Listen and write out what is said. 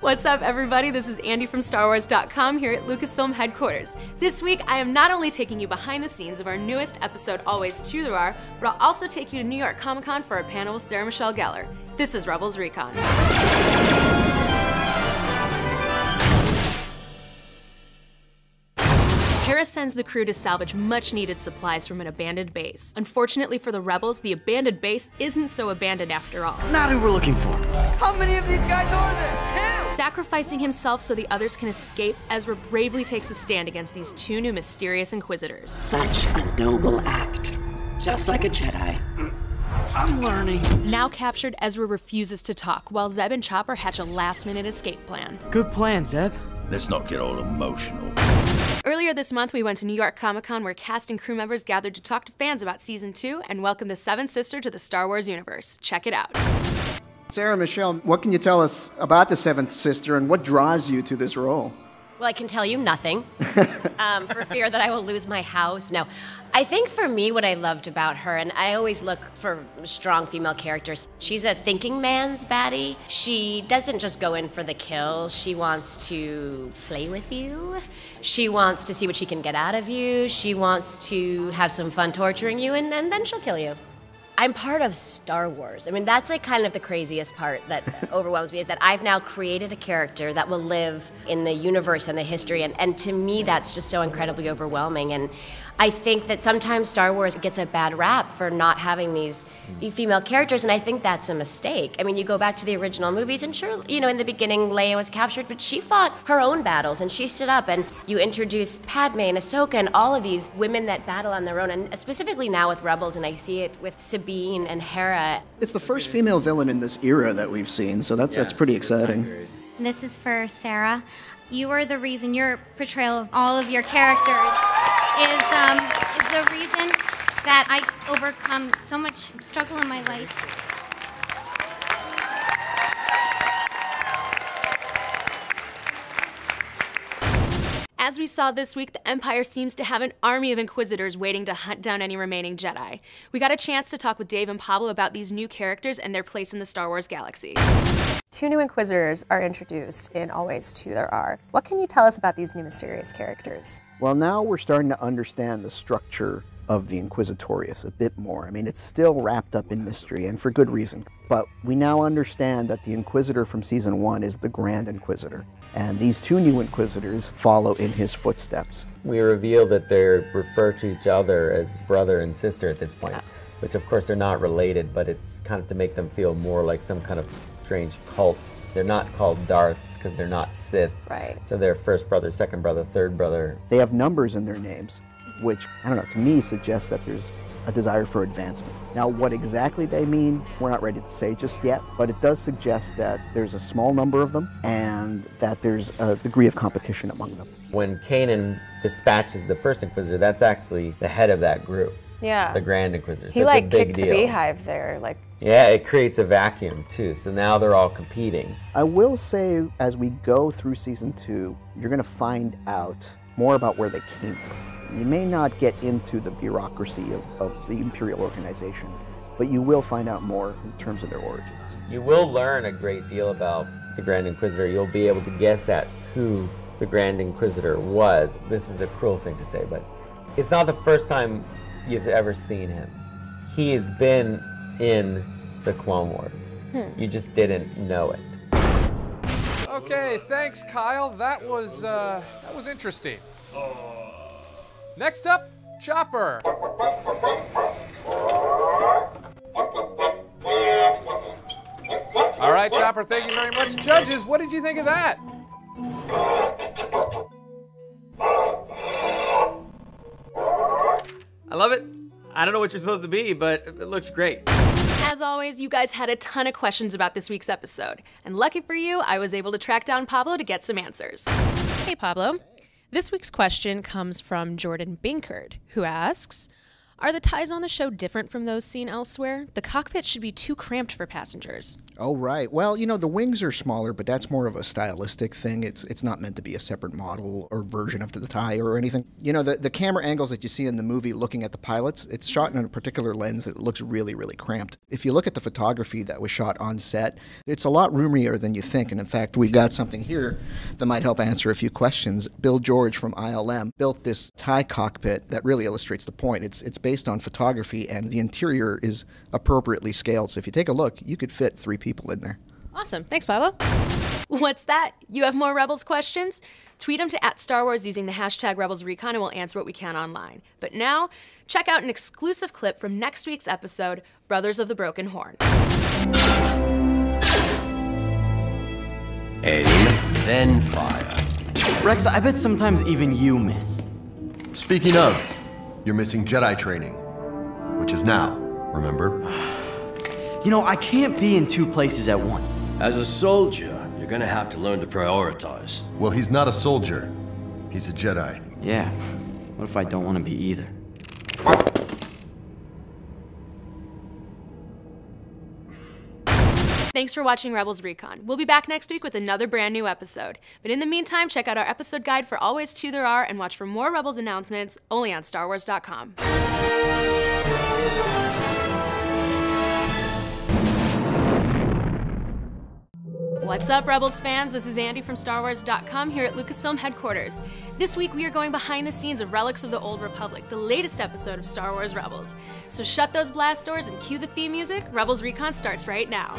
What's up, everybody? This is Andy from StarWars.com here at Lucasfilm headquarters. This week, I am not only taking you behind the scenes of our newest episode, Always To There Are, but I'll also take you to New York Comic-Con for a panel with Sarah Michelle Gellar. This is Rebels Recon. Hera sends the crew to salvage much-needed supplies from an abandoned base. Unfortunately for the Rebels, the abandoned base isn't so abandoned after all. Not who we're looking for. How many of these guys are there? 2! Sacrificing himself so the others can escape, Ezra bravely takes a stand against these two new mysterious Inquisitors. Such a noble act. Just like a Jedi. I'm learning. Now captured, Ezra refuses to talk, while Zeb and Chopper hatch a last-minute escape plan. Good plan, Zeb. Let's not get all emotional. Earlier this month, we went to New York Comic-Con where cast and crew members gathered to talk to fans about Season 2 and welcome the seventh sister to the Star Wars universe. Check it out. Sarah Michelle, what can you tell us about the seventh sister and what draws you to this role? Well, I can tell you nothing, for fear that I will lose my house. No, I think for me what I loved about her, and I always look for strong female characters, she's a thinking man's baddie. She doesn't just go in for the kill. She wants to play with you. She wants to see what she can get out of you. She wants to have some fun torturing you, and then she'll kill you. I'm part of Star Wars. I mean, that's like kind of the craziest part that overwhelms me, is that I've now created a character that will live in the universe and the history, and to me that's just so incredibly overwhelming. And I think that sometimes Star Wars gets a bad rap for not having these female characters, and I think that's a mistake. I mean, you go back to the original movies, and sure, you know, in the beginning Leia was captured, but she fought her own battles, and she stood up, and you introduce Padme and Ahsoka and all of these women that battle on their own, and specifically now with Rebels, and I see it with Sabine and Hera. It's the first female villain in this era that we've seen, so that's pretty exciting. This is for Sarah. You are the reason, your portrayal of all of your characters is the reason that I overcome so much struggle in my life. As we saw this week, the Empire seems to have an army of Inquisitors waiting to hunt down any remaining Jedi. We got a chance to talk with Dave and Pablo about these new characters and their place in the Star Wars galaxy. Two new Inquisitors are introduced in Always To There Are. What can you tell us about these new mysterious characters? Well, now we're starting to understand the structure of the Inquisitorius a bit more. I mean, it's still wrapped up in mystery, and for good reason. But we now understand that the Inquisitor from Season 1 is the Grand Inquisitor, and these two new Inquisitors follow in his footsteps. We reveal that they refer to each other as brother and sister at this point, which of course they're not related, but it's kind of to make them feel more like some kind of strange cult. They're not called Darths because they're not Sith. Right. So they're first brother, second brother, third brother. They have numbers in their names, which, I don't know, to me suggests that there's a desire for advancement. Now, what exactly they mean, we're not ready to say just yet, but it does suggest that there's a small number of them and that there's a degree of competition among them. When Kanan dispatches the first Inquisitor, that's actually the head of that group. Yeah. The Grand Inquisitor. He so like it's a big kicked deal. the beehive there, like. Yeah, it creates a vacuum too, so now they're all competing. I will say, as we go through Season 2, you're going to find out more about where they came from. You may not get into the bureaucracy of the Imperial organization, but you will find out more in terms of their origins. You will learn a great deal about the Grand Inquisitor. You'll be able to guess at who the Grand Inquisitor was. This is a cruel thing to say, but it's not the first time you've ever seen him. He has been in the Clone Wars. You just didn't know it. Okay, thanks, Kyle. That was interesting. Next up, Chopper. All right, Chopper, thank you very much. Judges, what did you think of that? I love it. I don't know what you're supposed to be, but it looks great. As always, you guys had a ton of questions about this week's episode. And lucky for you, I was able to track down Pablo to get some answers. Hey, Pablo. This week's question comes from Jordan Binkard, who asks, Are the ties on the show different from those seen elsewhere? The cockpit should be too cramped for passengers. Oh, right. Well, you know, the wings are smaller, but that's more of a stylistic thing. It's not meant to be a separate model or version of the tie or anything. You know, the camera angles that you see in the movie looking at the pilots, it's shot in a particular lens that looks really, really cramped. If you look at the photography that was shot on set, it's a lot roomier than you think. And in fact, we've got something here that might help answer a few questions. Bill George from ILM built this tie cockpit that really illustrates the point. It's based on photography, and the interior is appropriately scaled. So if you take a look, you could fit 3 people in there. Awesome. Thanks, Pablo. What's that? You have more Rebels questions? Tweet them to @StarWars using the hashtag RebelsRecon and we'll answer what we can online. But now, check out an exclusive clip from next week's episode, Brothers of the Broken Horn. Aim, then fire. Rex, I bet sometimes even you miss. Speaking of, you're missing Jedi training, which is now, remember? You know, I can't be in 2 places at once. As a soldier, you're gonna have to learn to prioritize. Well, he's not a soldier. He's a Jedi. Yeah. What if I don't want to be either? Thanks for watching Rebels Recon. We'll be back next week with another brand new episode. But in the meantime, check out our episode guide for Always 2 There Are and watch for more Rebels announcements only on StarWars.com. What's up, Rebels fans? This is Andy from StarWars.com here at Lucasfilm headquarters. This week we are going behind the scenes of Relics of the Old Republic, the latest episode of Star Wars Rebels. So shut those blast doors and cue the theme music. Rebels Recon starts right now.